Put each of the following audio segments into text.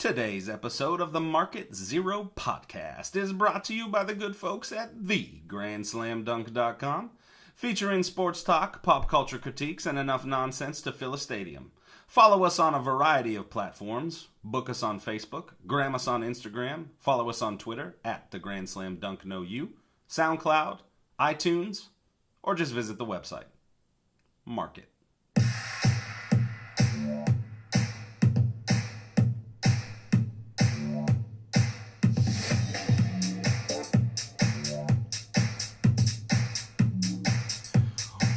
Today's episode of the Market Zero podcast is brought to you by the good folks at theGrandSlamDunk.com, featuring sports talk, pop culture critiques, and enough nonsense to fill a stadium. Follow us on a variety of platforms. Book us on Facebook, gram us on Instagram, follow us on Twitter at theGrandSlamDunkKnowYou, SoundCloud, iTunes, or just visit the website. Market.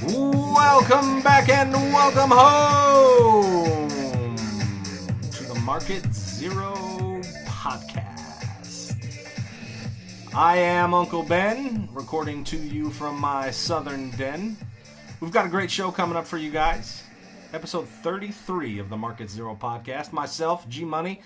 Welcome back and welcome home to the Market Zero podcast. I am Uncle Ben, recording to you from my southern den. We've got a great show coming up for you guys. Episode 33 of the Market Zero podcast. Myself, G-Money,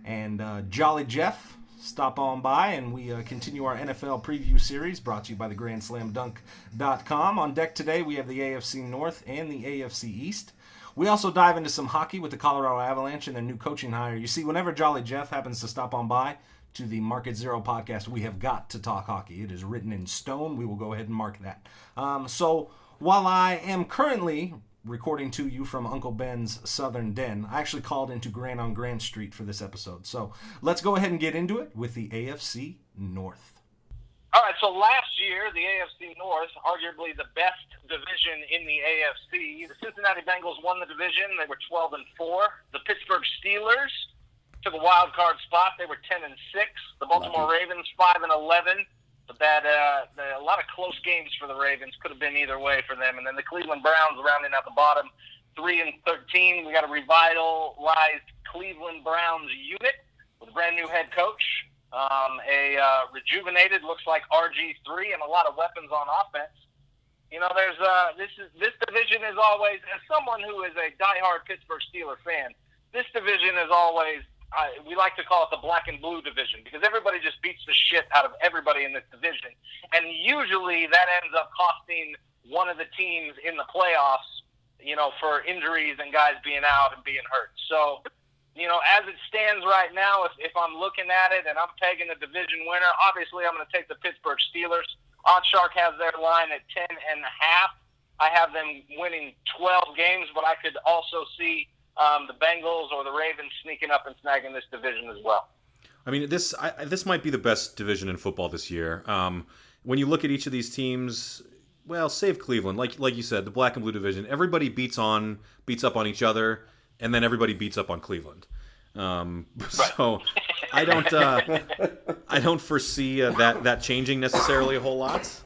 and Jolly Jeff stop on by, and we continue our NFL preview series brought to you by the GrandSlamDunk.com. On deck today, we have the AFC North and the AFC East. We also dive into some hockey with the Colorado Avalanche and their new coaching hire. You see, whenever Jolly Jeff happens to stop on by to the Market Zero podcast, we have got to talk hockey. It is written in stone. We will go ahead and mark that. So while I am currently recording to you from Uncle Ben's southern den, I actually called into Grand on Grand Street for this episode. So let's go ahead and get into it with the AFC North. All right, so last year, the AFC North, arguably the best division in the AFC. The Cincinnati Bengals won the division. They were 12-4. The Pittsburgh Steelers took a wild card spot. They were 10-6. The Baltimore Ravens 5-11. But a lot of close games for the Ravens. Could have been either way for them. And then the Cleveland Browns rounding out the bottom, 3-13. We got a revitalized Cleveland Browns unit with a brand new head coach. Rejuvenated, looks like RG3, and a lot of weapons on offense. You know, there's this division is always, as someone who is a diehard Pittsburgh Steelers fan, this division is always, we like to call it the black and blue division, because everybody just beats the shit out of everybody in this division. And usually that ends up costing one of the teams in the playoffs, you know, for injuries and guys being out and being hurt. So, you know, as it stands right now, if I'm looking at it and I'm pegging a division winner, obviously I'm going to take the Pittsburgh Steelers. Oddshark has their line at 10.5. I have them winning 12 games, but I could also see the Bengals or the Ravens sneaking up and snagging this division as well. I mean, this might be the best division in football this year. When you look at each of these teams, well, save Cleveland, like you said, the black and blue division, everybody beats up on each other, and then everybody beats up on Cleveland. So I don't foresee that changing necessarily a whole lot.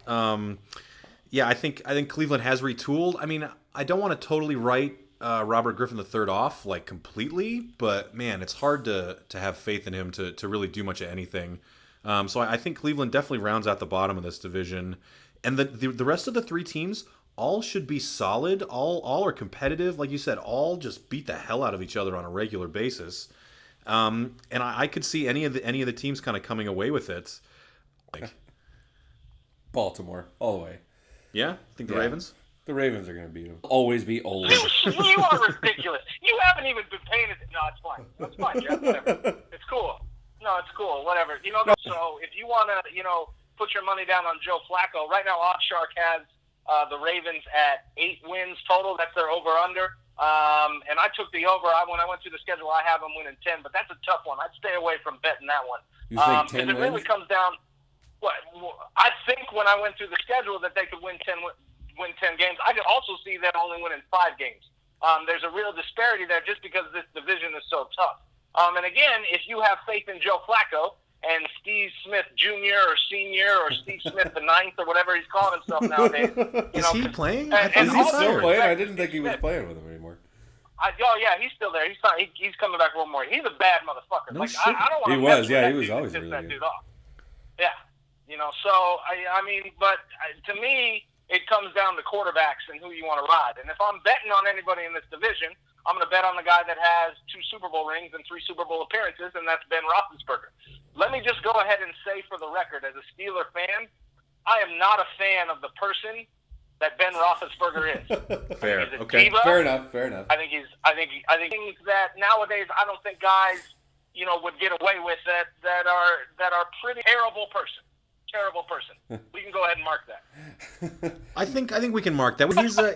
Yeah, I think Cleveland has retooled. I mean, I don't want to totally write Robert Griffin III off like completely, but man, it's hard to have faith in him to really do much of anything. So I think Cleveland definitely rounds out the bottom of this division, and the rest of the three teams all should be solid. All are competitive, like you said. All just beat the hell out of each other on a regular basis. And I could see any of the teams kind of coming away with it. Like Baltimore all the way. Yeah, think the Ravens. The Ravens are going to beat them. Always be old. You are ridiculous. You haven't even been paying attention. No, it's fine. It's fine, Jeff. Whatever. It's cool. No, it's cool. Whatever. You know, so if you want to, you know, put your money down on Joe Flacco, right now Oddshark has the Ravens at 8 wins total. That's their over-under. And I took the over. When I went through the schedule, I have them winning 10, but that's a tough one. I'd stay away from betting that one. You think 10 wins? It really comes down. I think when I went through the schedule that they could win 10 games. I could also see them only winning 5 games. There's a real disparity there just because this division is so tough. And again, if you have faith in Joe Flacco and Steve Smith Jr. or Senior or Steve Smith the Ninth or whatever he's calling himself nowadays. Is he playing? Is he still playing? I didn't think he was playing with him anymore. Yeah, he's still there. He's coming back one more. He's a bad motherfucker. No shit. I don't want to. He was. Yeah, he was always really that good. dude off. Yeah, you know. So I mean, but to me, it comes down to quarterbacks and who you want to ride. And if I'm betting on anybody in this division, I'm going to bet on the guy that has 2 Super Bowl rings and 3 Super Bowl appearances, and that's Ben Roethlisberger. Let me just go ahead and say for the record, as a Steeler fan, I am not a fan of the person that Ben Roethlisberger is. Fair. He's a Okay. diva. Fair enough. I think things that nowadays I don't think guys would get away with that are pretty terrible person. We can go ahead and mark that. I think we can mark that.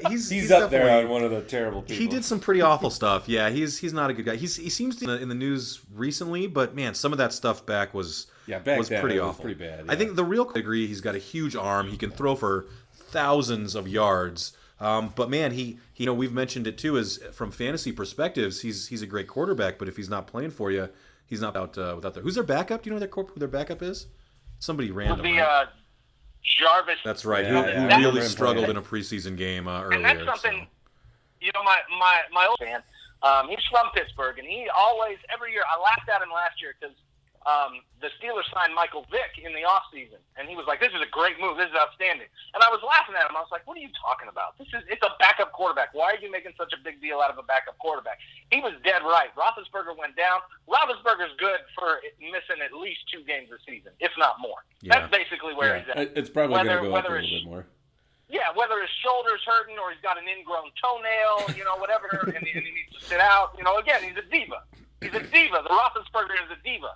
He's up there on one of the terrible people. He did some pretty awful stuff. Yeah, he's not a good guy. He seems to be in the news recently, but man, some of that stuff back was pretty awful. Pretty bad. Yeah. I think the real degree, he's got a huge arm. He can throw for thousands of yards. But man, we've mentioned it too. Is from fantasy perspectives, he's a great quarterback. But if he's not playing for you, he's not without their. Who's their backup? Do you know who their backup is? Somebody random. Right? Jarvis. That's right. Yeah, who really struggled in a preseason game earlier. And that's something. So. My old fan. He's from Pittsburgh, and he always every year. I laughed at him last year because the Steelers signed Michael Vick in the offseason, and he was like, "This is a great move. This is outstanding." And I was laughing at him. I was like, "What are you talking about? It's a backup quarterback. Why are you making such a big deal out of a backup quarterback?" He was dead right. Roethlisberger went down. Roethlisberger's good for missing at least 2 games a season, if not more. Yeah. That's basically where he's at. It's probably going to go up a little bit more. Yeah, whether his shoulder's hurting or he's got an ingrown toenail, whatever, and he needs to sit out. Again, he's a diva. He's a diva. The Roethlisberger is a diva.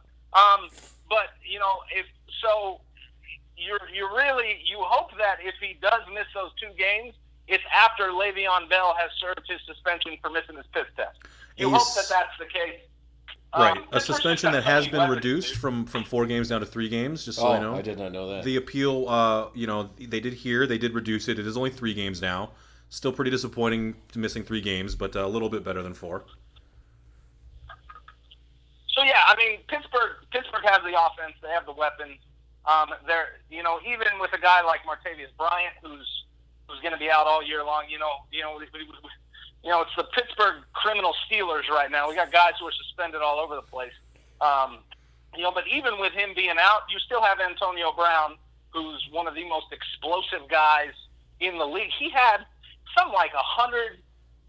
But if so, you hope that if he does miss those 2 games, it's after Le'Veon Bell has served his suspension for missing his piss test. You hope that that's the case. Right, a suspension that has been reduced from 4 games down to 3 games. Just so I know, I did not know that. The appeal, they did reduce it. It is only 3 games now. Still pretty disappointing missing 3 games, but a little bit better than 4. So yeah, I mean, Pittsburgh has the offense. They have the weapons. They're even with a guy like Martavius Bryant, who's going to be out all year long. It's the Pittsburgh criminal Steelers right now. We got guys who are suspended all over the place. But even with him being out, you still have Antonio Brown, who's one of the most explosive guys in the league. He had something like 100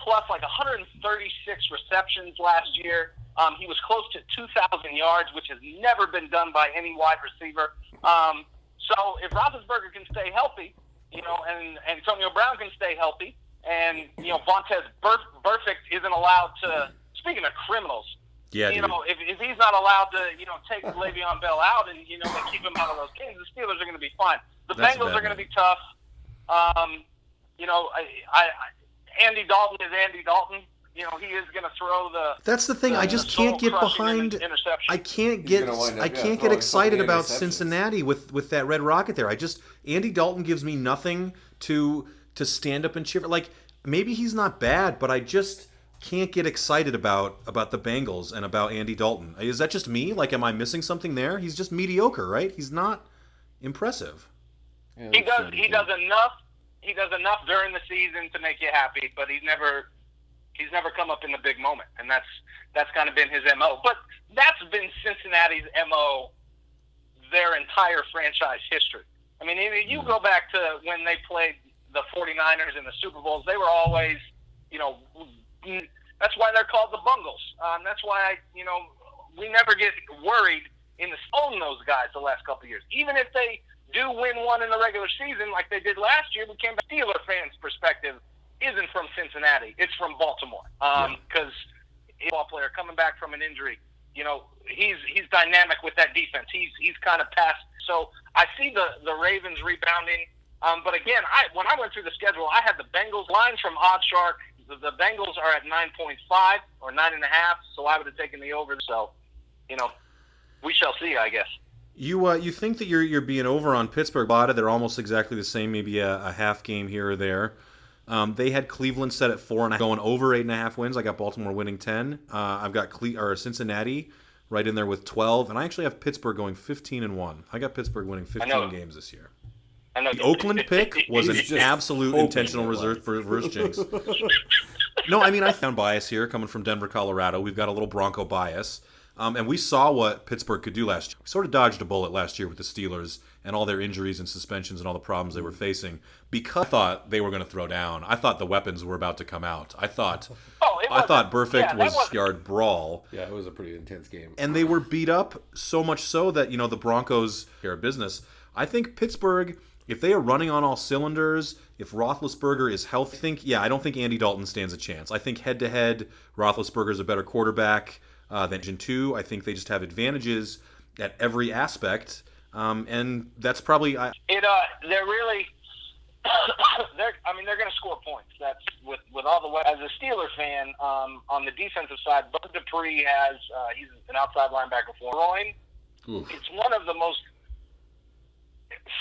plus, like 136 receptions last year. He was close to 2,000 yards, which has never been done by any wide receiver. So if Roethlisberger can stay healthy, and Antonio Brown can stay healthy, and Vontaze Burfict isn't allowed to. Speaking of criminals, yeah, if he's not allowed to, take Le'Veon Bell out and they keep him out of those games, the Steelers are going to be fine. The Bengals are going to be tough. Andy Dalton is Andy Dalton. He is going to throw the. That's the thing. I just can't get behind. I can't get excited about Cincinnati with that Red Rocket there. Andy Dalton gives me nothing to stand up and cheer. Like, maybe he's not bad, but I just can't get excited about the Bengals and about Andy Dalton. Is that just me? Like, am I missing something there? He's just mediocre, right? He's not impressive. Yeah, he does enough. He does enough during the season to make you happy, but he's never come up in the big moment, and that's kind of been his MO. But that's been Cincinnati's MO their entire franchise history. I mean, you go back to when they played the 49ers in the Super Bowls, they were always, that's why they're called the Bungles. That's why, we never get worried in the own those guys the last couple of years. Even if they do win one in the regular season like they did last year, we came back. Steeler fans' perspective isn't from Cincinnati. It's from Baltimore. Because a ball player coming back from an injury, he's dynamic with that defense. He's kind of past. So I see the Ravens rebounding. But again, when I went through the schedule, I had the Bengals lines from OddsShark. The Bengals are at 9.5 or 9.5, so I would have taken the over. So, we shall see, I guess. You think that you're being over on Pittsburgh? They're almost exactly the same, maybe a half game here or there. They had Cleveland set at 4.5, going over 8.5 wins. I got Baltimore winning 10. I've got Cincinnati right in there with 12, and I actually have Pittsburgh going 15-1. I got Pittsburgh winning 15 games this year. The Oakland pick was an absolute intentional reverse jinx. No, I mean, I found bias here coming from Denver, Colorado. We've got a little Bronco bias. And we saw what Pittsburgh could do last year. We sort of dodged a bullet last year with the Steelers and all their injuries and suspensions and all the problems they were facing, because I thought they were going to throw down. I thought the weapons were about to come out. I thought Burfict was yard brawl. Yeah, it was a pretty intense game. And they were beat up so much so that, the Broncos are business. I think Pittsburgh, if they are running on all cylinders, if Roethlisberger is healthy, I don't think Andy Dalton stands a chance. I think head-to-head, Roethlisberger is a better quarterback. than Division 2. I think they just have advantages at every aspect, and that's probably they're really. They're going to score points. That's with all the way. As a Steeler fan, on the defensive side, Bud Dupree he's an outside linebacker for Roy. It's one of the most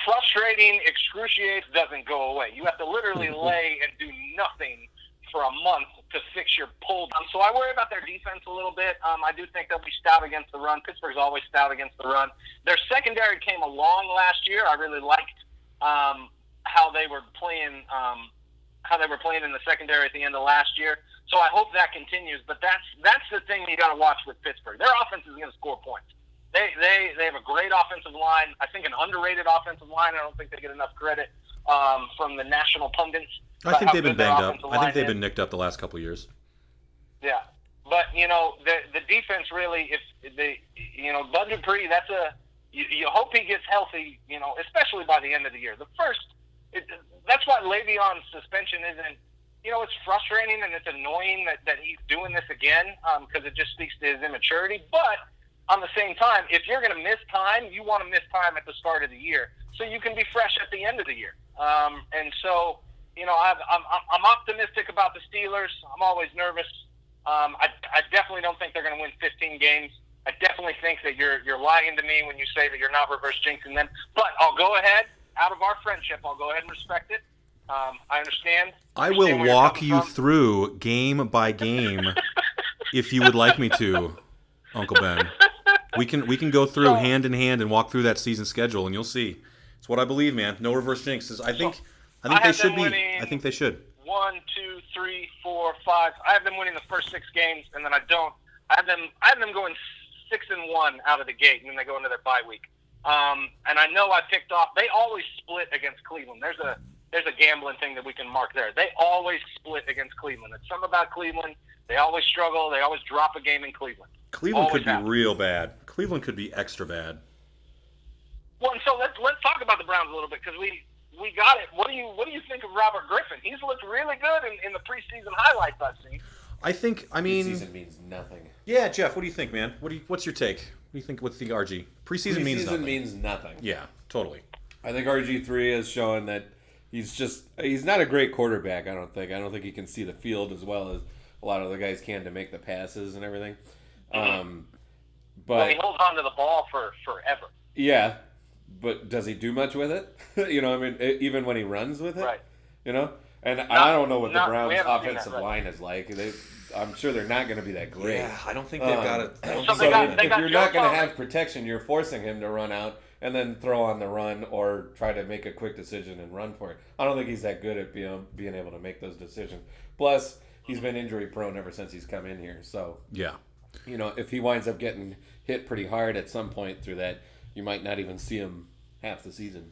frustrating, excruciating. Doesn't go away. You have to literally lay and do nothing for a month to fix your pull down. So I worry about their defense a little bit. I do think they'll be stout against the run. Pittsburgh's always stout against the run. Their secondary came along last year. I really liked how they were playing in the secondary at the end of last year. So I hope that continues. But that's the thing you got to watch with Pittsburgh. Their offense is going to score points. They have a great offensive line. I think an underrated offensive line. I don't think they get enough credit from the national pundits. I think they've been banged up. I think they've been nicked up the last couple of years. Yeah, but the defense really, if they, Bud Dupree, you hope he gets healthy. Especially by the end of the year. That's why Le'Veon's suspension isn't. It's frustrating and it's annoying that he's doing this again because it just speaks to his immaturity. But on the same time, if you're going to miss time, you want to miss time at the start of the year so you can be fresh at the end of the year. And so, I'm optimistic about the Steelers. I'm always nervous. I definitely don't think they're going to win 15 games. I definitely think that you're lying to me when you say that you're not reverse jinxing them. But I'll go ahead. Out of our friendship, I'll go ahead and respect it. I understand. I will walk you through game by game if you would like me to, Uncle Ben. We can go through hand in hand and walk through that season schedule, and you'll see. It's what I believe, man. No reverse jinxes. I think they should be. I think they should. 1, 2, 3, 4, 5. I have them winning the first 6 games, and then I don't. I have them going 6-1 out of the gate, and then they go into their bye week. And I know I picked off. They always split against Cleveland. There's a gambling thing that we can mark there. They always split against Cleveland. It's something about Cleveland. They always struggle. They always drop a game in Cleveland. Cleveland always could be real bad. Cleveland could be extra bad. Well, and so let's talk about the Browns a little bit because we got it. What do you think of Robert Griffin? He's looked really good in the preseason highlights I've seen. Preseason means nothing. Yeah, Jeff, what do you think, man? What's your take? What do you think with the RG? Preseason means nothing. Yeah, totally. I think RG3 has shown that he's not a great quarterback, I don't think he can see the field as well as a lot of the guys can to make the passes and everything. But he holds on to the ball for forever. Yeah, but does he do much with it? Even when he runs with it? Right. And I don't know what the Browns' offensive line is like. I'm sure they're not going to be that great. Yeah, I don't think they've got it. If you're not going to have protection, you're forcing him to run out and then throw on the run or try to make a quick decision and run for it. I don't think he's that good at being able to make those decisions. Plus, he's been injury prone ever since he's come in here. So, yeah, if he winds up getting hit pretty hard at some point through that, you might not even see him half the season.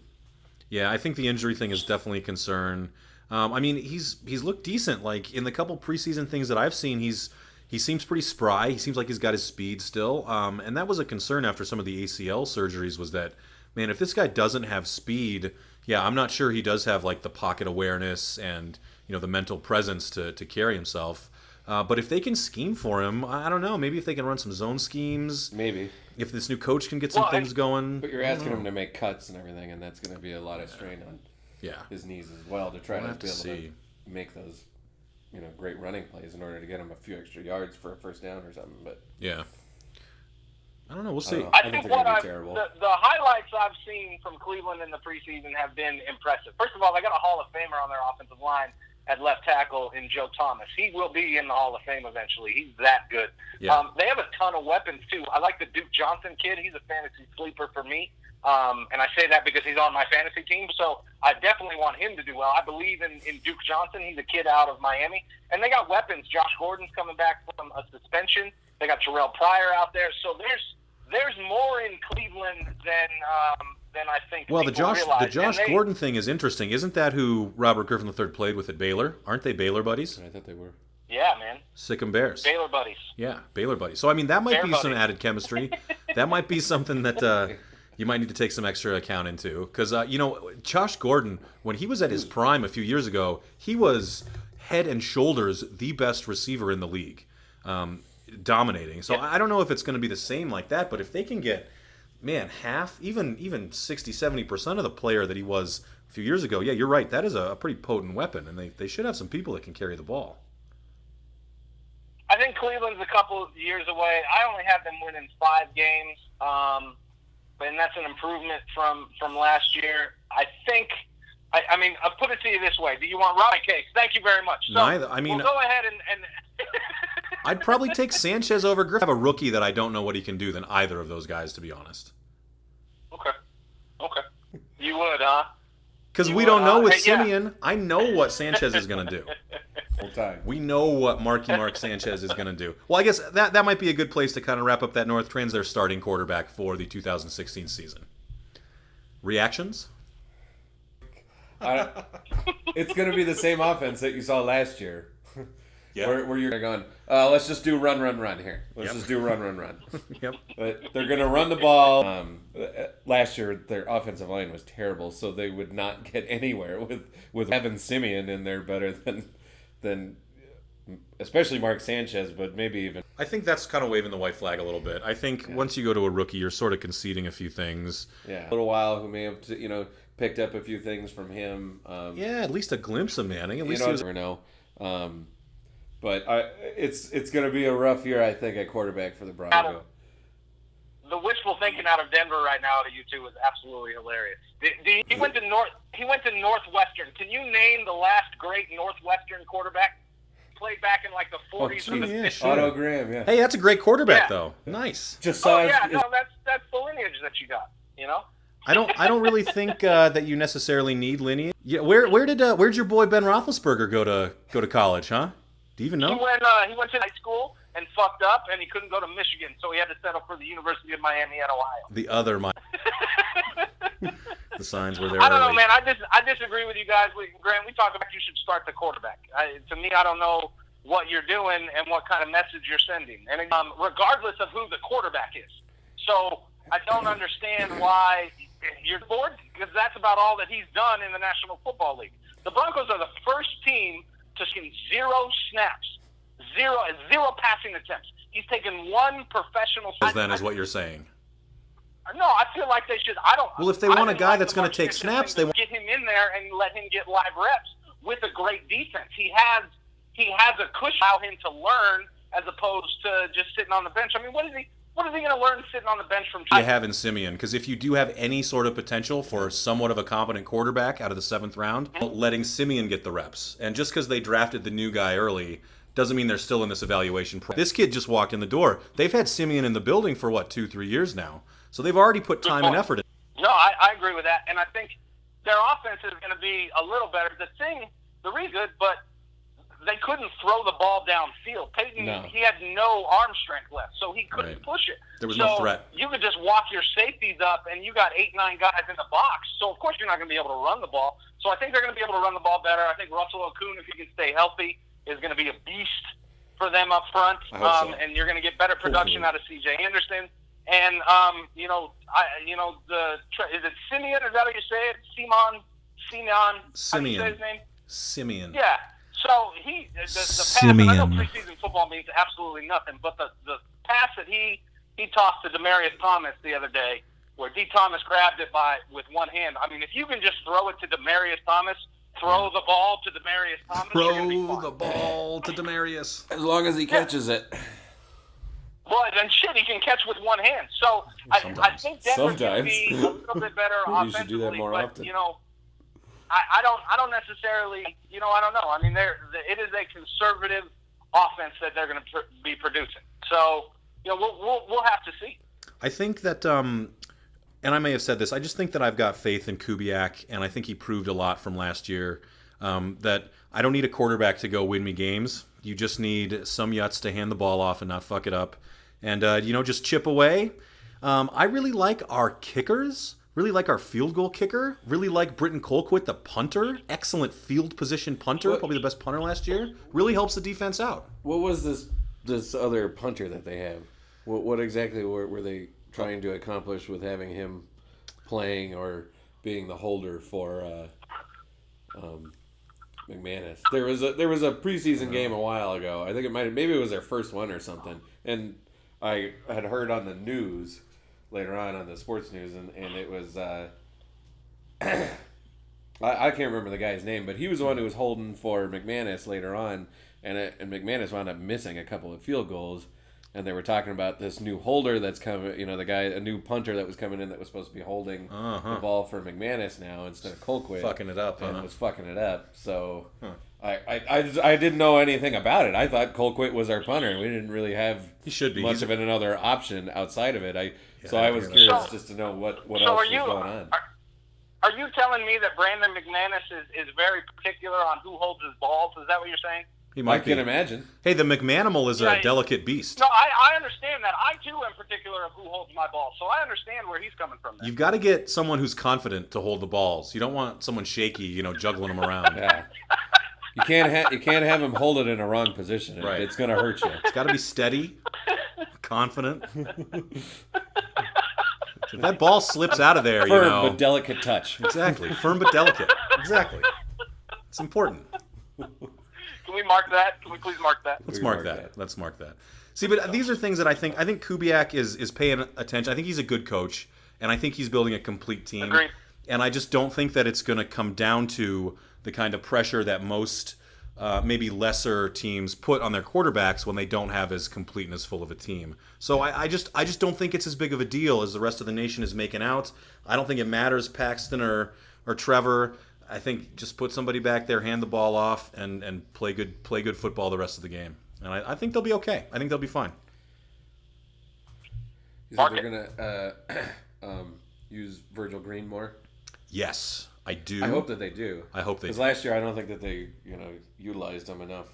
Yeah, I think the injury thing is definitely a concern. He's looked decent. Like in the couple preseason things that I've seen, he seems pretty spry. He seems like he's got his speed still. And that was a concern after some of the ACL surgeries was that, man, if this guy doesn't have speed, yeah, I'm not sure he does have like the pocket awareness and the mental presence to carry himself. But if they can scheme for him, I don't know. Maybe if they can run some zone schemes. Maybe. If this new coach can get some things going. But you're asking him to make cuts and everything, and that's going to be a lot of strain on his knees as well to try to be able to make those great running plays in order to get him a few extra yards for a first down or something. But yeah, I don't know. We'll see. I think they're going to be terrible. The highlights I've seen from Cleveland in the preseason have been impressive. First of all, they got a Hall of Famer on their offensive line at left tackle in Joe Thomas. He will be in the Hall of Fame eventually. He's that good. Yeah. They have a ton of weapons, too. I like the Duke Johnson kid. He's a fantasy sleeper for me. And I say that because he's on my fantasy team, so I definitely want him to do well. I believe in Duke Johnson. He's a kid out of Miami. And they got weapons. Josh Gordon's coming back from a suspension. They got Terrell Pryor out there. So there's more in Cleveland than I think well, people realize. The Josh Gordon thing is interesting. Isn't that who Robert Griffin III played with at Baylor? Aren't they Baylor buddies? I thought they were. Yeah, man. Sick'em Bears. Baylor buddies. Yeah, Baylor buddies. So, that might be some added chemistry. That might be something that you might need to take some extra account into. Because, Josh Gordon, when he was at his prime a few years ago, he was head and shoulders the best receiver in the league. dominating. So I don't know if it's going to be the same like that, but if they can get, man, half, even 60, 70% of the player that he was a few years ago, yeah, you're right. That is a pretty potent weapon, and they should have some people that can carry the ball. I think Cleveland's a couple of years away. I only have them winning 5 games, and that's an improvement from last year. I think. I mean, I'll put it to you this way. Do you want Robbie Case? Thank you very much. So Neither. I mean, we'll go ahead and I'd probably take Sanchez over Griffin. I have a rookie that I don't know what he can do than either of those guys, to be honest. Okay. You would, huh? Because we don't know with Siemian. I know what Sanchez is going to do. Full time. We know what Mark Sanchez is going to do. Well, I guess that might be a good place to kind of wrap up that North Trends, their starting quarterback for the 2016 season. Reactions? It's going to be the same offense that you saw last year. Yeah. Where you're going, let's just do run here. Let's just do run. Yep. But they're going to run the ball. Last year, their offensive line was terrible, so they would not get anywhere with having Siemian in there better than especially Mark Sanchez, but maybe even. I think that's kind of waving the white flag a little bit. I think once you go to a rookie, you're sort of conceding a few things. Yeah. A little while, who may have picked up a few things from him. Yeah, at least a glimpse of Manning. At least you never know. But it's going to be a rough year, I think, at quarterback for the Broncos. The wishful thinking out of Denver right now to you two is absolutely hilarious. He went to Northwestern. Can you name the last great Northwestern quarterback? Played back in like the 40s and the 50s. Sure. Otto Graham, yeah. Hey, that's a great quarterback, though. Nice. Just that's the lineage that you got. You know. I don't really think that you necessarily need lineage. Yeah, where'd your boy Ben Roethlisberger go to college, huh? Do you even know? He went to high school and fucked up, and he couldn't go to Michigan, so he had to settle for the University of Miami at Ohio. The other the signs were there. I don't know, early. man. I disagree with you guys. Grant, we talked about you should start the quarterback. To me, I don't know what you're doing and what kind of message you're sending, and regardless of who the quarterback is. So I don't understand why you're bored, because that's about all that he's done in the National Football League. The Broncos are the first team to see 0 snaps, zero passing attempts. He's taken 1 professional. Then is what you're saying. No, I feel like they should. I don't. Well, if they want a guy that's going to take snaps, they get him in there and let him get live reps with a great defense. He has a cushion allow him to learn as opposed to just sitting on the bench. I mean, what is he going to learn sitting on the bench from? You have in Siemian, because if you do have any sort of potential for somewhat of a competent quarterback out of the 7th round, letting Siemian get the reps. And just because they drafted the new guy early doesn't mean they're still in this evaluation. This kid just walked in the door. They've had Siemian in the building for 2-3 years now, so they've already put time and effort in. No, I agree with that, and I think their offense is going to be a little better. The reason good, but they couldn't throw the ball downfield. Peyton, he had no arm strength left, so he couldn't push it. There was no threat. You could just walk your safeties up, and you got 8-9 guys in the box. So, of course, you're not going to be able to run the ball. So I think they're going to be able to run the ball better. I think Russell Okung, if he can stay healthy, is going to be a beast for them up front. And you're going to get better production out of C.J. Anderson. And, is it Siemian? Is that how you say it? Siemian. How do you say his name? Siemian. Yeah. So the pass, and I know preseason football means absolutely nothing, but the pass that he tossed to Demaryius Thomas the other day, where D. Thomas grabbed it with one hand. I mean, if you can just throw it to Demaryius Thomas, throw the ball to Demaryius Thomas. Throw the ball to Demaryius. As long as he catches it. Well, then he can catch with one hand. So I think Denver's going to be a little bit better offensively. You should do that more often. I don't necessarily, I don't know. I mean, it is a conservative offense that they're going to be producing. So, we'll have to see. I think that, and I may have said this, I just think that I've got faith in Kubiak, and I think he proved a lot from last year, that I don't need a quarterback to go win me games. You just need some yuts to hand the ball off and not fuck it up. And, just chip away. I really like our kickers. Really like our field goal kicker. Really like Britton Colquitt, the punter. Excellent field position punter. Probably the best punter last year. Really helps the defense out. What was this other punter that they have? What exactly were they trying to accomplish with having him playing or being the holder for McManus. There was a preseason game a while ago. I think maybe it was their first one or something. And I had heard on the news later on the sports news, and it was I can't remember the guy's name, but he was the one who was holding for McManus later on, and McManus wound up missing a couple of field goals, and they were talking about this new holder that's coming, a new punter that was coming in that was supposed to be holding the ball for McManus now instead of Colquitt. Fucking it up, and was fucking it up. So I didn't know anything about it. I thought Colquitt was our punter, and we didn't really have much of another option outside of it. I was curious just to know what else was going on. Are you telling me that Brandon McManus is very particular on who holds his balls? Is that what you're saying? He might can imagine. Hey, the McManimal is a delicate beast. No, I understand that. I, too, am particular of who holds my balls, so I understand where he's coming from there. You've got to get someone who's confident to hold the balls. You don't want someone shaky, juggling them around. Yeah. You can't have him hold it in a wrong position. Right. It's going to hurt you. It's got to be steady, confident. If that ball slips out of there, firm but delicate touch. Exactly. Firm but delicate. Exactly. It's important. Can we mark that? Can we please mark that? Let's mark that. Let's mark that. See, but these are things that I think Kubiak is paying attention. I think he's a good coach, and I think he's building a complete team. Agreed. And I just don't think that it's going to come down to the kind of pressure that most maybe lesser teams put on their quarterbacks when they don't have as complete and as full of a team. So I just don't think it's as big of a deal as the rest of the nation is making out. I don't think it matters Paxton or Trevor. I think just put somebody back there, hand the ball off, and play good football the rest of the game. And I think they'll be okay. I think they'll be fine. You think they're gonna use Virgil Green more? Yes, I do. I hope that they do. I hope they do. Because last year I don't think that they utilized him enough.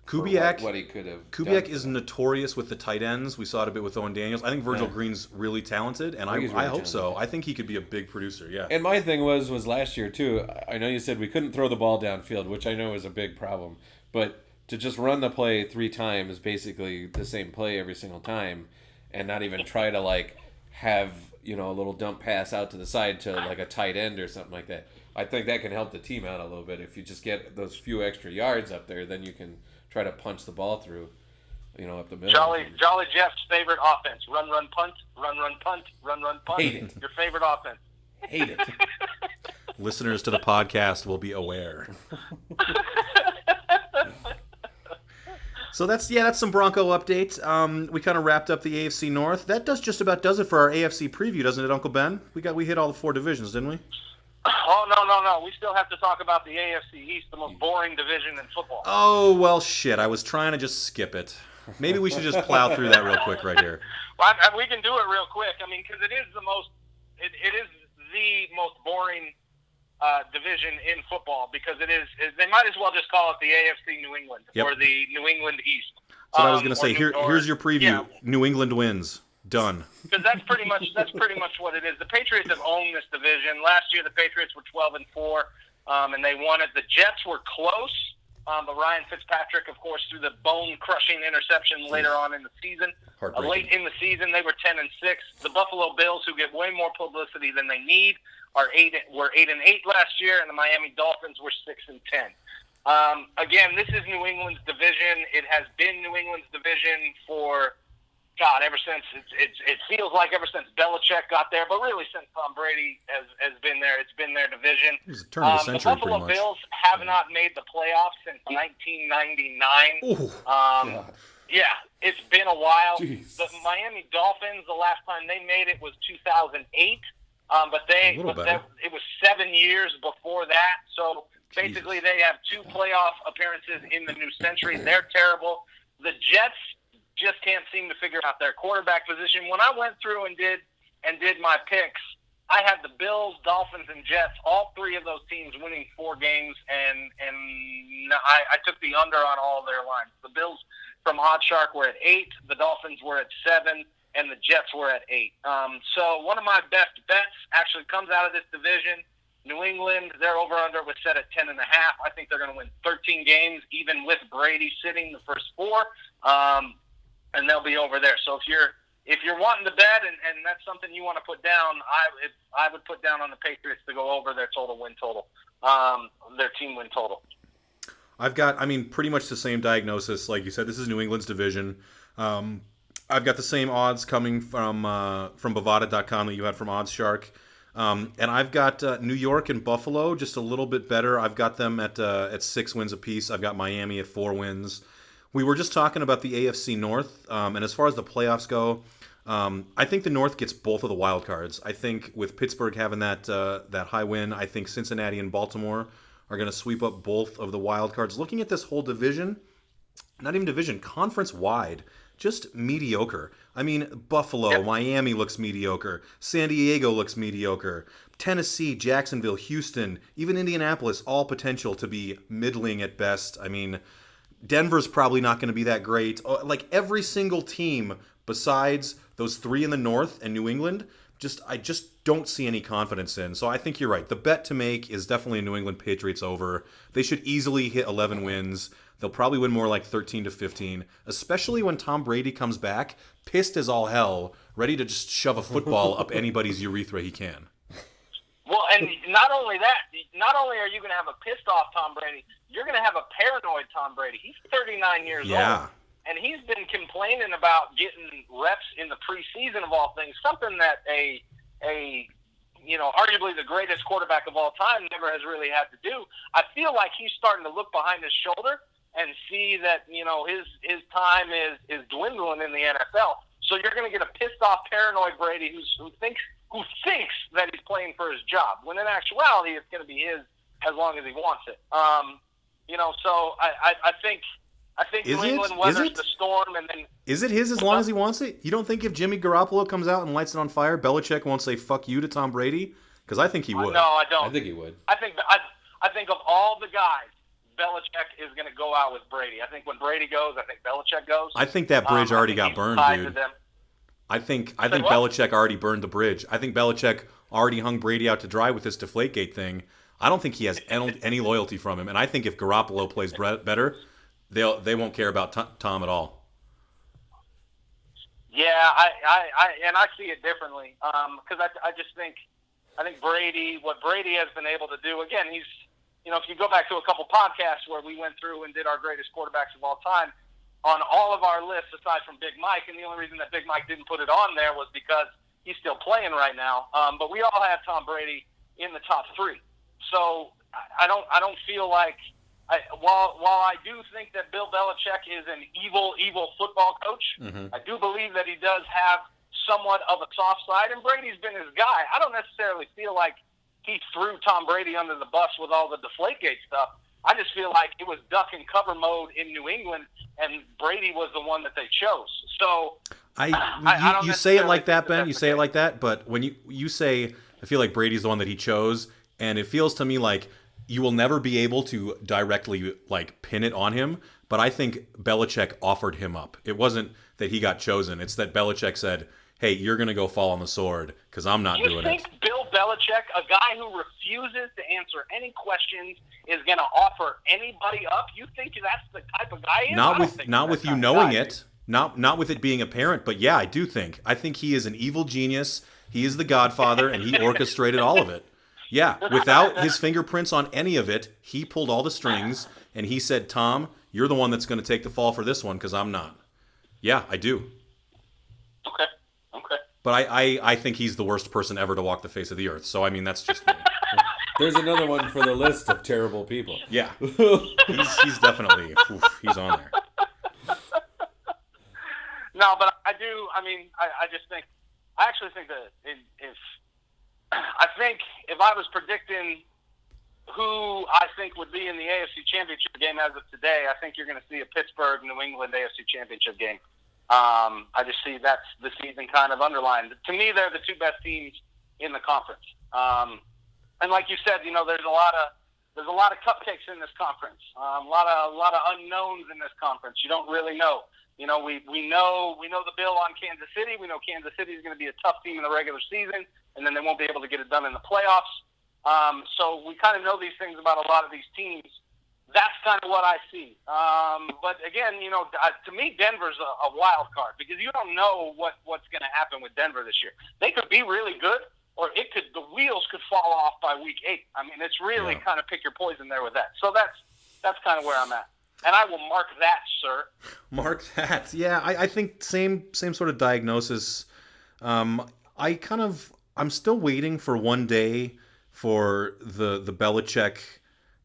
Kubiak, what he could have. Kubiak is notorious with the tight ends. We saw it a bit with Owen Daniels. I think Virgil Green's really talented, and I hope so. I think he could be a big producer. Yeah. And my thing was last year too. I know you said we couldn't throw the ball downfield, which I know is a big problem, but to just run the play 3 times, basically the same play every single time, and not even try to have a little dump pass out to the side to a tight end or something like that. I think that can help the team out a little bit. If you just get those few extra yards up there, then you can try to punch the ball through, up the middle. Jolly Jeff's favorite offense: run, punt, run, punt, run, punt. Hate it. Your favorite offense. Hate it. Listeners to the podcast will be aware. So that's some Bronco updates. We kind of wrapped up the AFC North. That just about does it for our AFC preview, doesn't it, Uncle Ben? We hit all the 4 divisions, didn't we? Oh, no. We still have to talk about the AFC East, the most boring division in football. Oh, well, shit. I was trying to just skip it. Maybe we should just plow through that real quick right here. Well, we can do it real quick. Because it is the most boring division in football, because they might as well just call it the AFC New England or the New England East. So I was going to say, here's your preview. Yeah. New England wins. Done. Because that's pretty much what it is. The Patriots have owned this division. Last year, the Patriots were 12-4, and they won it. The Jets were close, but Ryan Fitzpatrick, of course, threw the bone-crushing interception later on in the season. Late in the season, they were 10-6. The Buffalo Bills, who get way more publicity than they need, were 8-8 last year, and the Miami Dolphins were 6-10. Again, this is New England's division. It has been New England's division for ever since it feels like ever since Belichick got there, but really since Tom Brady has been there, it's been their division. It was a turn of the century, the Buffalo Bills have not made the playoffs since 1999. Yeah, it's been a while. Jeez. The Miami Dolphins, the last time they made it was 2008, but it was 7 years before that. So basically, they have 2 playoff appearances in the new century. They're terrible. The Jets just can't seem to figure out their quarterback position. When I went through and did my picks, I had the Bills, Dolphins, and Jets, all 3 of those teams winning 4 games, and I took the under on all of their lines. The Bills from Oddshark were at 8, the Dolphins were at 7, and the Jets were at 8. So one of my best bets actually comes out of this division. New England, their over-under was set at 10.5. I think they're going to win 13 games, even with Brady sitting the first 4. And they'll be over there. So if you're wanting to bet and that's something you want to put down, I would put down on the Patriots to go over their total win total, their team win total. I've got, pretty much the same diagnosis. Like you said, this is New England's division. I've got the same odds coming from Bovada.com that you had from OddsShark. And I've got New York and Buffalo just a little bit better. I've got them at 6 wins apiece. I've got Miami at 4 wins. We were just talking about the AFC North, and as far as the playoffs go, I think the North gets both of the wild cards. I think with Pittsburgh having that high win, I think Cincinnati and Baltimore are going to sweep up both of the wild cards. Looking at this whole division, not even division, conference-wide, just mediocre. Buffalo, Miami looks mediocre. San Diego looks mediocre. Tennessee, Jacksonville, Houston, even Indianapolis, all potential to be middling at best. Denver's probably not going to be that great. Like every single team besides those 3 in the North and New England, I just don't see any confidence in. So I think you're right. The bet to make is definitely a New England Patriots over. They should easily hit 11 wins. They'll probably win more like 13 to 15, especially when Tom Brady comes back, pissed as all hell, ready to just shove a football up anybody's urethra he can. Well, and not only that, not only are you going to have a pissed off Tom Brady, you're going to have a paranoid Tom Brady. He's 39 years old, and he's been complaining about getting reps in the preseason of all things, something that arguably the greatest quarterback of all time never has really had to do. I feel like he's starting to look behind his shoulder and see that, his time is dwindling in the NFL. So you're going to get a pissed off, paranoid Brady who thinks that he's playing for his job, when in actuality it's going to be his as long as he wants it. So I think New England weathers the storm, and then is it his as long as he wants it? You don't think if Jimmy Garoppolo comes out and lights it on fire, Belichick won't say "fuck you" to Tom Brady? Because I think he would. No, I don't. I think he would. I think of all the guys, Belichick is going to go out with Brady. I think when Brady goes, I think Belichick goes. I think that bridge already got burned, dude. I think Belichick already burned the bridge. I think Belichick already hung Brady out to dry with this Deflategate thing. I don't think he has any loyalty from him, and I think if Garoppolo plays better, they won't care about Tom at all. Yeah, I see it differently because I just think Brady, what Brady has been able to do, again, he's, if you go back to a couple podcasts where we went through and did our greatest quarterbacks of all time, on all of our lists aside from Big Mike, and the only reason that Big Mike didn't put it on there was because he's still playing right now. But we all have Tom Brady in the top 3. So I don't feel like while I do think that Bill Belichick is an evil football coach, I do believe that he does have somewhat of a soft side, and Brady's been his guy. I don't necessarily feel like he threw Tom Brady under the bus with all the Deflategate stuff. I just feel like it was duck and cover mode in New England, and Brady was the one that they chose. So you say it like that, Ben. You say it like that, but when you say, I feel like Brady's the one that he chose, and it feels to me like you will never be able to directly pin it on him. But I think Belichick offered him up. It wasn't that he got chosen. It's that Belichick said, "Hey, you're going to go fall on the sword because I'm not doing it." You think Bill Belichick, a guy who refuses to answer any questions, is going to offer anybody up? You think that's the type of guy he is? Not with you knowing it. Not with it being apparent, but yeah, I do think. I think he is an evil genius. He is the Godfather, and he orchestrated all of it. Yeah, without his fingerprints on any of it, he pulled all the strings, and he said, "Tom, you're the one that's going to take the fall for this one because I'm not." Yeah, I do. Okay. But I think he's the worst person ever to walk the face of the earth. So, that's just me. There's another one for the list of terrible people. Yeah. He's definitely, he's on there. No, but I actually think that if I was predicting who I think would be in the AFC Championship game as of today, I think you're going to see a Pittsburgh-New England AFC Championship game. I just see that's the season kind of underlined. To me, they're the 2 best teams in the conference. And like you said, there's a lot of cupcakes in this conference. A lot of unknowns in this conference. You don't really know. We know the bill on Kansas City. We know Kansas City is going to be a tough team in the regular season, and then they won't be able to get it done in the playoffs. So we kind of know these things about a lot of these teams. That's kind of what I see. But again, to me, Denver's a wild card because you don't know what's going to happen with Denver this year. They could be really good, or the wheels could fall off by week 8. It's really kind of pick your poison there with that. So That's kind of where I'm at. And I will mark that, sir. Mark that. Yeah, I think same sort of diagnosis. I'm still waiting for one day for the Belichick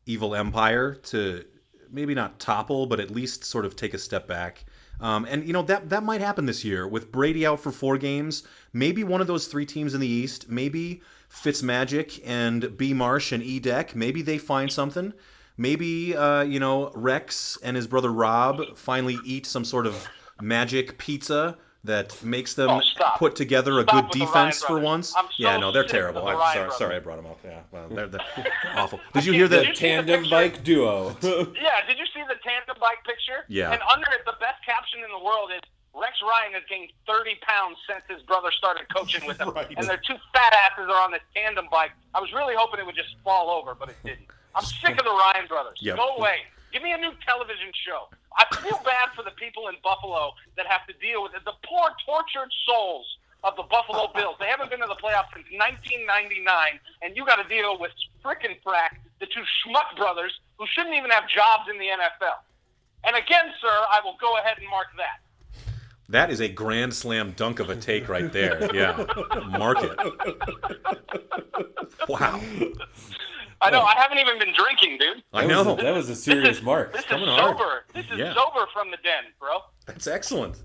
evil empire to maybe not topple, but at least sort of take a step back. And that might happen this year with Brady out for 4 games. Maybe one of those 3 teams in the East, maybe Fitzmagic and B Marsh and E Deck, maybe they find something. Maybe Rex and his brother Rob finally eat some sort of magic pizza that makes them put together a good defense for once. They're terrible. I'm sorry I brought them up. Yeah, well, they're awful. Did you hear the tandem bike duo? Yeah, did you see the tandem bike picture? Yeah. And under it, the best caption in the world is, Rex Ryan has gained 30 pounds since his brother started coaching with him. Right. And their 2 fat asses are on this tandem bike. I was really hoping it would just fall over, but it didn't. I'm sick of the Ryan brothers. Yep. Go away. Give me a new television show. I feel bad for the people in Buffalo that have to deal with it. The poor, tortured souls of the Buffalo Bills. They haven't been to the playoffs since 1999, and you got to deal with frickin' frack, the 2 schmuck brothers who shouldn't even have jobs in the NFL. And again, sir, I will go ahead and mark that. That is a grand slam dunk of a take right there. Yeah. Mark it. Wow. I know. I haven't even been drinking, dude. I know. That was a serious mark. This Coming is hard. sober. This is sober from the den, bro. That's excellent.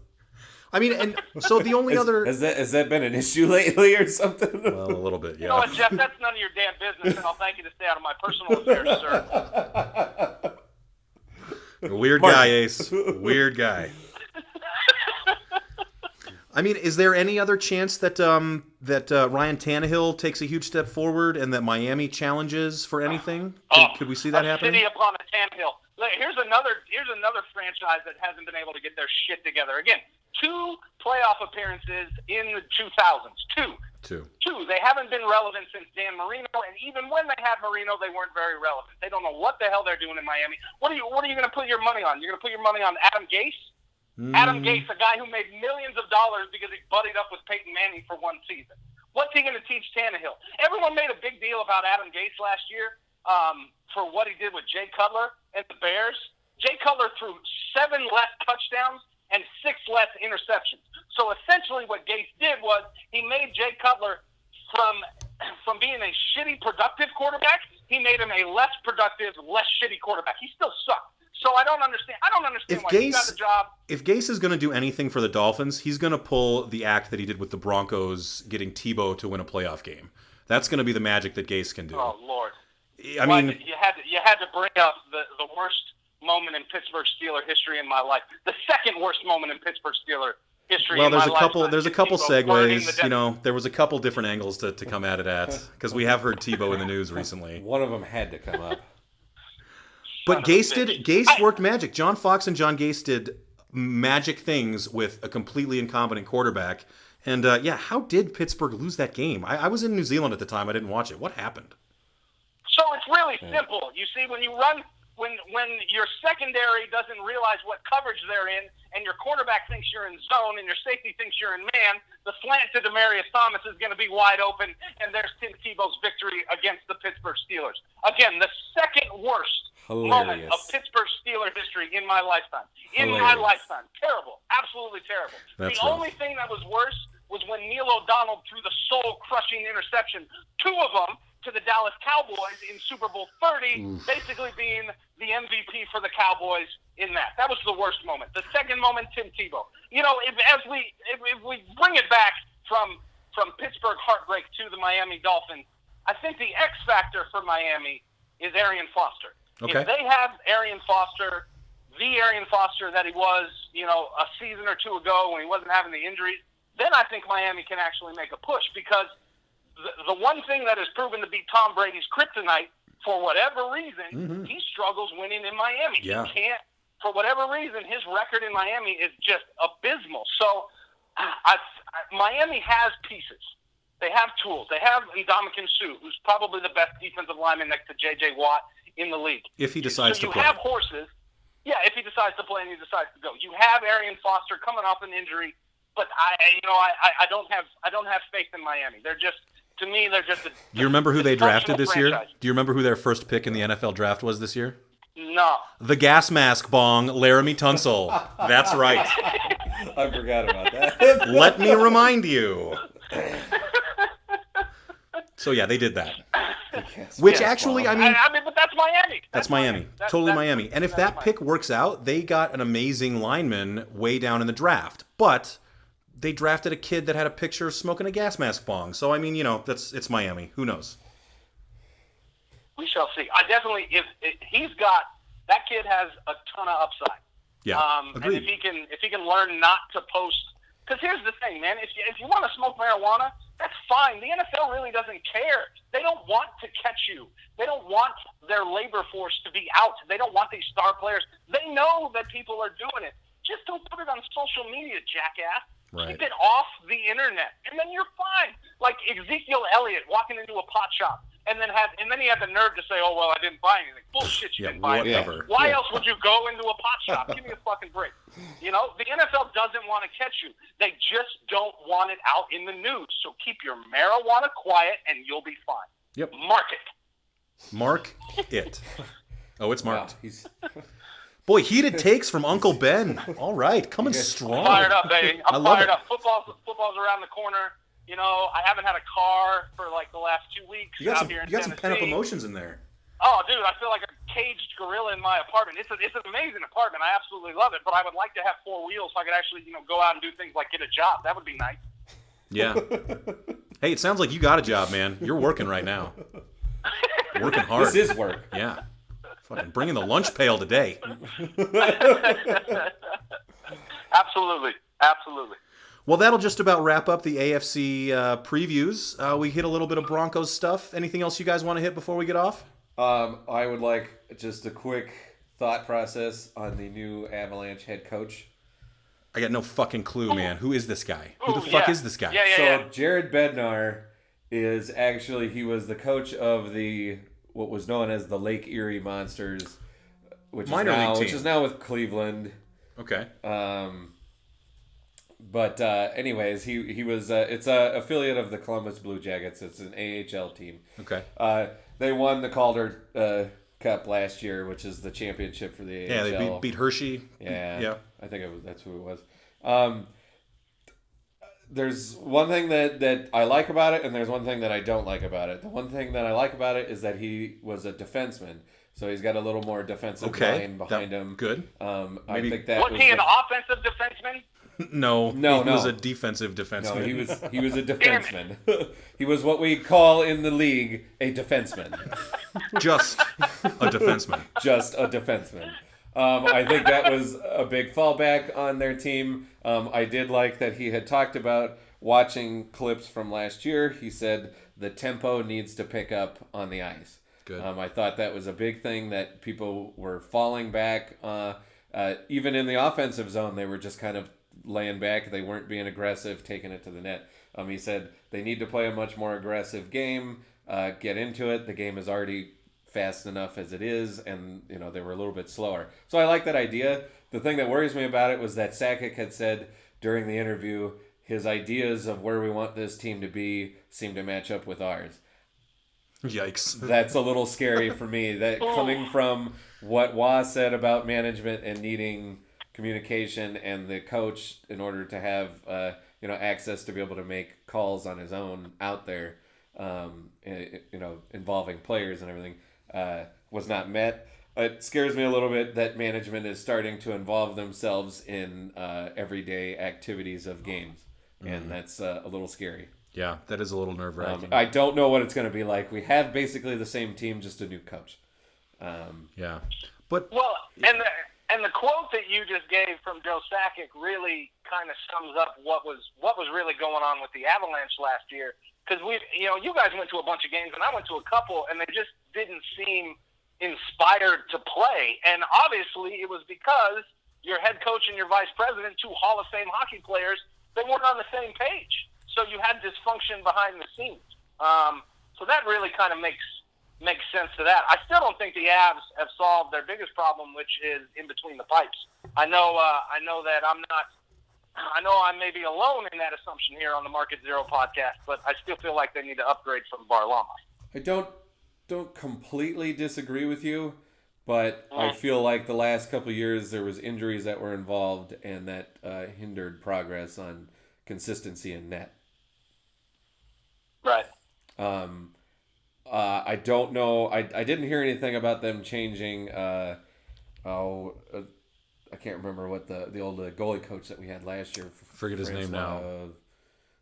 I mean, and so the only other... Has that been an issue lately or something? Well, a little bit, yeah. You know what, Jeff? That's none of your damn business, and I'll thank you to stay out of my personal affairs, sir. Weird guy, Ace. Weird guy. I mean, is there any other chance that Ryan Tannehill takes a huge step forward and that Miami challenges for anything? Could we see that happening? City upon a Tannehill. Look, here's another franchise that hasn't been able to get their shit together. Again, 2 playoff appearances in the 2000s. Two. They haven't been relevant since Dan Marino, and even when they had Marino, they weren't very relevant. They don't know what the hell they're doing in Miami. What are you going to put your money on? You're going to put your money on Adam Gase? Adam Gase, a guy who made millions of dollars because he buddied up with Peyton Manning for 1 season. What's he going to teach Tannehill? Everyone made a big deal about Adam Gase last year for what he did with Jay Cutler and the Bears. Jay Cutler threw 7 less touchdowns and 6 less interceptions. So essentially what Gase did was he made Jay Cutler from being a shitty, productive quarterback, he made him a less productive, less shitty quarterback. He still sucked. So I don't understand why he got the job. If Gase is going to do anything for the Dolphins, he's going to pull the act that he did with the Broncos, getting Tebow to win a playoff game. That's going to be the magic that Gase can do. Oh Lord! I mean, you had to bring up the worst moment in Pittsburgh Steeler history in my life. The second worst moment in Pittsburgh Steeler history. Well, there's a couple segues. There was a couple different angles to come at it at because we have heard Tebow in the news recently. One of them had to come up. But Gase worked magic. John Fox and John Gase did magic things with a completely incompetent quarterback. And, how did Pittsburgh lose that game? I was in New Zealand at the time. I didn't watch it. What happened? So it's really simple. You see, when you run, when your secondary doesn't realize what coverage they're in, and your quarterback thinks you're in zone, and your safety thinks you're in man, the slant to Demaryius Thomas is going to be wide open, and there's Tim Tebow's victory against the Pittsburgh Steelers. Again, the second worst moment of Pittsburgh Steelers history in my lifetime. My lifetime. Terrible. Absolutely terrible. The only thing that was worse was when Neil O'Donnell threw the soul-crushing interception, 2 of them, to the Dallas Cowboys in Super Bowl 30, basically being the MVP for the Cowboys in that. That was the worst moment. The second moment, Tim Tebow. You know, if we bring it back from Pittsburgh heartbreak to the Miami Dolphins, I think the X factor for Miami is Arian Foster. Okay. If they have Arian Foster, the Arian Foster that he was, a season or 2 ago when he wasn't having the injuries, then I think Miami can actually make a push because the one thing that has proven to be Tom Brady's kryptonite, for whatever reason, he struggles winning in Miami. Yeah. He can't, for whatever reason, his record in Miami is just abysmal. So Miami has pieces. They have tools. They have Ndamukong Suh, who's probably the best defensive lineman next to J.J. Watt in the league. If he decides to play. You have horses. Yeah, if he decides to play and he decides to go. You have Arian Foster coming off an injury, but I don't have faith in Miami. They're just, to me, they're just a You remember who they drafted this year? franchise. Do you remember who their first pick in the NFL draft was this year? No. The gas mask bong, Laramie Tunsil. That's right. I forgot about that. Let me remind you. So yeah, they did that. Which actually, I mean, but that's Miami. That's Miami. Totally Miami. And if that pick works out, they got an amazing lineman way down in the draft. But they drafted a kid that had a picture smoking a gas mask bong. So I mean, it's Miami. Who knows? We shall see. I definitely, if that kid has a ton of upside. Yeah. And if he can learn not to post, because here's the thing, man. If you want to smoke marijuana, that's fine. The NFL really doesn't care. They don't want to catch you. They don't want their labor force to be out. They don't want these star players. They know that people are doing it. Just don't put it on social media, jackass. Right. Keep it off the internet, and then you're fine. Like Ezekiel Elliott walking into a pot shop, and then he had the nerve to say, "Oh well, I didn't buy anything." Bullshit, you didn't buy anything. Why else would you go into a pot shop? Give me a fucking break. The NFL doesn't want to catch you. They just don't want it out in the news. So keep your marijuana quiet, and you'll be fine. Yep. Mark it. Mark it. Oh, it's marked. Wow, Boy, heated takes from Uncle Ben. All right, coming strong. Fired up, baby. I'm love fired it. up. Football's around the corner. I haven't had a car for like the last 2 weeks. You got Tennessee. some pent-up emotions in there. Oh, dude, I feel like a caged gorilla in my apartment. It's an amazing apartment. I absolutely love it, but I would like to have 4 wheels so I could actually, go out and do things like get a job. That would be nice. Yeah. Hey, it sounds like you got a job, man. You're working right now. Working hard. This is work. Yeah. Fucking bringing the lunch pail today. Absolutely. Well, that'll just about wrap up the AFC previews. We hit a little bit of Broncos stuff. Anything else you guys want to hit before we get off? I would like just a quick thought process on the new Avalanche head coach. I got no fucking clue, man. Who is this guy? Who the fuck is this guy? Yeah. Jared Bednar is actually, he was the coach of what was known as the Lake Erie Monsters, which is now with Cleveland. Okay. But anyways, he was it's a affiliate of the Columbus Blue Jackets. It's an AHL team. Okay. They won the Calder Cup last year, which is the championship for the AHL. Yeah, they beat Hershey. Yeah. I think that's who it was. There's one thing that I like about it, and there's one thing that I don't like about it. The one thing that I like about it is that he was a defenseman, so he's got a little more defensive line behind him. Good. I think that was he an offensive defenseman? No, he was a defensive defenseman. No, he was a defenseman. He was what we call in the league a defenseman. Just a defenseman. Just a defenseman. I think that was a big fallback on their team. I did like that he had talked about watching clips from last year. He said the tempo needs to pick up on the ice. Good. I thought that was a big thing, that people were falling back. Even in the offensive zone, they were just kind of laying back. They weren't being aggressive, taking it to the net. He said they need to play a much more aggressive game, get into it. The game is already fast enough as it is, and they were a little bit slower. So I like that idea. The thing that worries me about it was that Sakic had said during the interview his ideas of where we want this team to be seem to match up with ours. Yikes. That's a little scary for me. That coming from what Wah said about management and needing communication, and the coach, in order to have access to be able to make calls on his own out there, involving players and everything, was not met. It scares me a little bit that management is starting to involve themselves in everyday activities of games, and that's a little scary. Yeah, that is a little nerve-wracking. I don't know what it's going to be like. We have basically the same team, just a new coach. Yeah, but and the quote that you just gave from Joe Sakic really kind of sums up what was really going on with the Avalanche last year. Because you guys went to a bunch of games, and I went to a couple, and they just didn't seem inspired to play. And obviously, it was because your head coach and your vice president, 2 Hall of Fame hockey players, they weren't on the same page. So you had dysfunction behind the scenes. So that really kind of makes sense to that. I still don't think the Avs have solved their biggest problem, which is in between the pipes. I know that I know I may be alone in that assumption here on the Market Zero podcast, but I still feel like they need to upgrade from Varlamov. I don't completely disagree with you, but I feel like the last couple of years there was injuries that were involved, and that hindered progress on consistency in net. Right. I don't know. I didn't hear anything about them changing. I can't remember what the old goalie coach that we had last year. Forget his name now.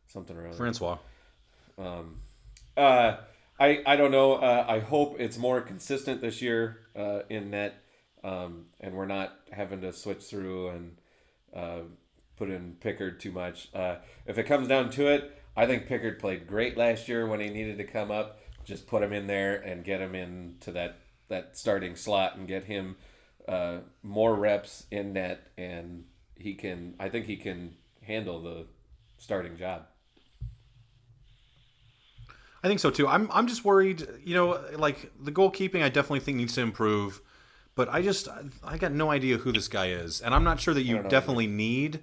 Something or other. Francois. I don't know. I hope it's more consistent this year in net, and we're not having to switch through and put in Pickard too much. If it comes down to it, I think Pickard played great last year when he needed to come up. Just put him in there and get him into that starting slot and get him more reps in net, and I think he can handle the starting job. I think so too. I'm just worried, like the goalkeeping I definitely think needs to improve, but I got no idea who this guy is, and I'm not sure that you definitely need.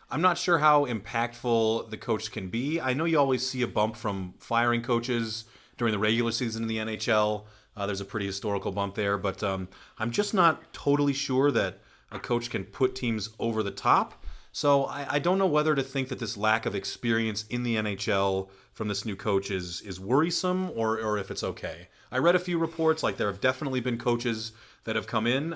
I'm not sure how impactful the coach can be. I know you always see a bump from firing coaches during the regular season in the NHL. There's a pretty historical bump there, but I'm just not totally sure that a coach can put teams over the top. So I don't know whether to think that this lack of experience in the NHL from this new coach is worrisome or if it's okay. I read a few reports, like there have definitely been coaches that have come in.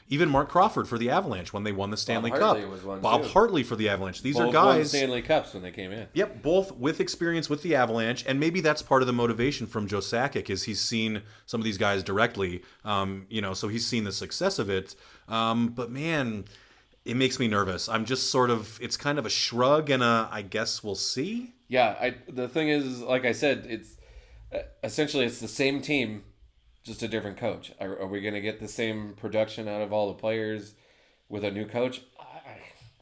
Even Mark Crawford for the Avalanche when they won the Stanley Cup. Bob Hartley for the Avalanche. These are guys won Stanley Cups when they came in. Yep, both with experience with the Avalanche, and maybe that's part of the motivation from Joe Sakic is he's seen some of these guys directly. So he's seen the success of it. But man, it makes me nervous. I'm just it's kind of a shrug and I guess we'll see. Yeah, the thing is, like I said, it's essentially it's the same team, just a different coach. Are we going to get the same production out of all the players with a new coach?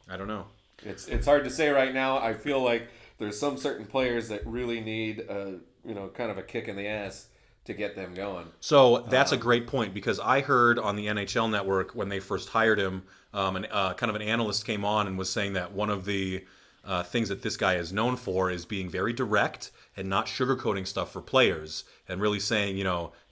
I don't know. It's hard to say right now. I feel like there's some certain players that really need kind of a kick in the ass to get them going. So that's a great point, because I heard on the NHL Network when they first hired him, kind of an analyst came on and was saying that one of the things that this guy is known for is being very direct and not sugarcoating stuff for players and really saying,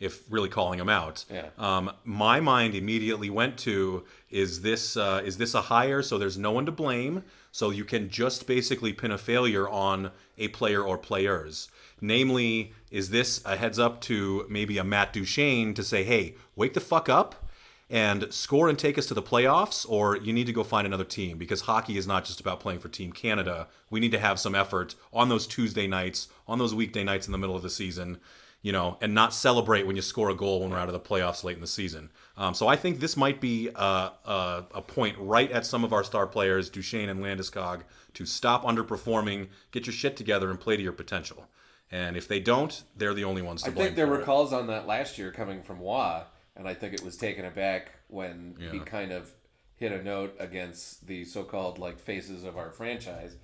if really calling them out. Yeah. My mind immediately went to, is this a hire so there's no one to blame, so you can just basically pin a failure on a player or players? Namely, is this a heads up to maybe a Matt Duchene to say, hey, wake the fuck up and score and take us to the playoffs, or you need to go find another team, because hockey is not just about playing for Team Canada. We need to have some effort on those Tuesday nights, on those weekday nights in the middle of the season, and not celebrate when you score a goal when we're out of the playoffs late in the season. So I think this might be a point right at some of our star players, Duchene and Landeskog, to stop underperforming, get your shit together, and play to your potential. And if they don't, they're the only ones to blame. I think there were calls on that last year coming from Wah, and I think it was taken aback when he kind of hit a note against the so-called faces of our franchise.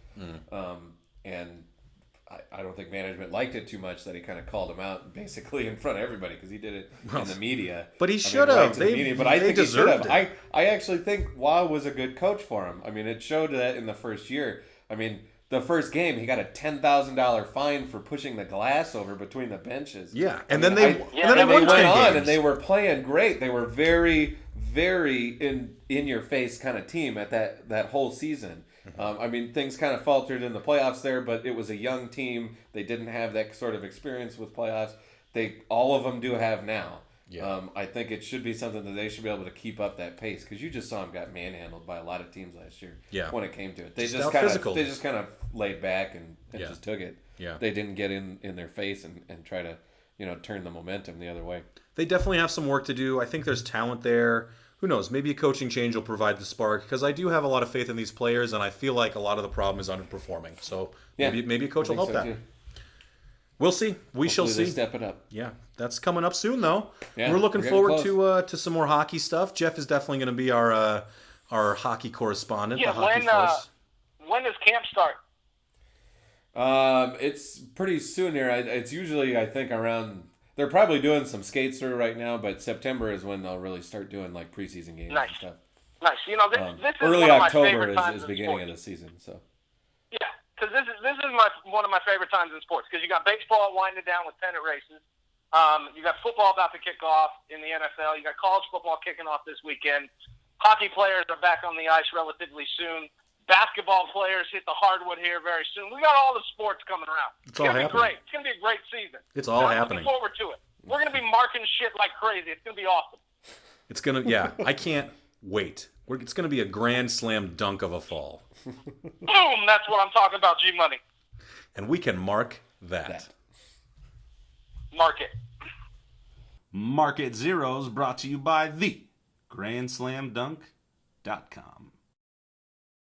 And I don't think management liked it too much that he kind of called him out basically in front of everybody, because he did it in the media. But he should have. But I think he should have. I actually think Wah was a good coach for him. I mean, it showed that in the first year. I mean, the first game, he got a $10,000 fine for pushing the glass over between the benches. Yeah, and then they went on and they were playing great. They were very, very in your face kind of team at that whole season. I mean, things kind of faltered in the playoffs there, but it was a young team. They didn't have that sort of experience with playoffs. All of them do have now. Yeah. I think it should be something that they should be able to keep up that pace, because you just saw them got manhandled by a lot of teams last year. Yeah. When it came to it, they just kind of laid back and just took it. Yeah. They didn't get in their face and try to turn the momentum the other way. They definitely have some work to do. I think there's talent there. Who knows? Maybe a coaching change will provide the spark, because I do have a lot of faith in these players, and I feel like a lot of the problem is underperforming. So maybe a coach will help that. Too. We'll see. We shall see. Step it up. Yeah, that's coming up soon, though. Yeah, we're looking forward to some more hockey stuff. Jeff is definitely going to be our hockey correspondent. Yeah, the hockey force. When does camp start? It's pretty soon here. It's usually, I think, around. They're probably doing some skates through right now, but September is when they'll really start doing preseason games and stuff. Nice. This is early one of my October favorite times is in beginning sports. of the season. So. Yeah, because this is one of my favorite times in sports, because you got baseball winding down with pennant races. You got football about to kick off in the NFL. You got college football kicking off this weekend. Hockey players are back on the ice relatively soon. Basketball players hit the hardwood here very soon. We got all the sports coming around. It's all gonna be happening. great. It's going to be a great season. It's all I'm happening. looking forward to it. We're going to be marking shit like crazy. It's going to be awesome. It's gonna, yeah. I can't wait. It's gonna be a grand slam dunk of a fall, Boom! That's what I'm talking about. G Money. and we can mark that. Mark it. Market Zeros brought to you by the GrandSlamDunk.com.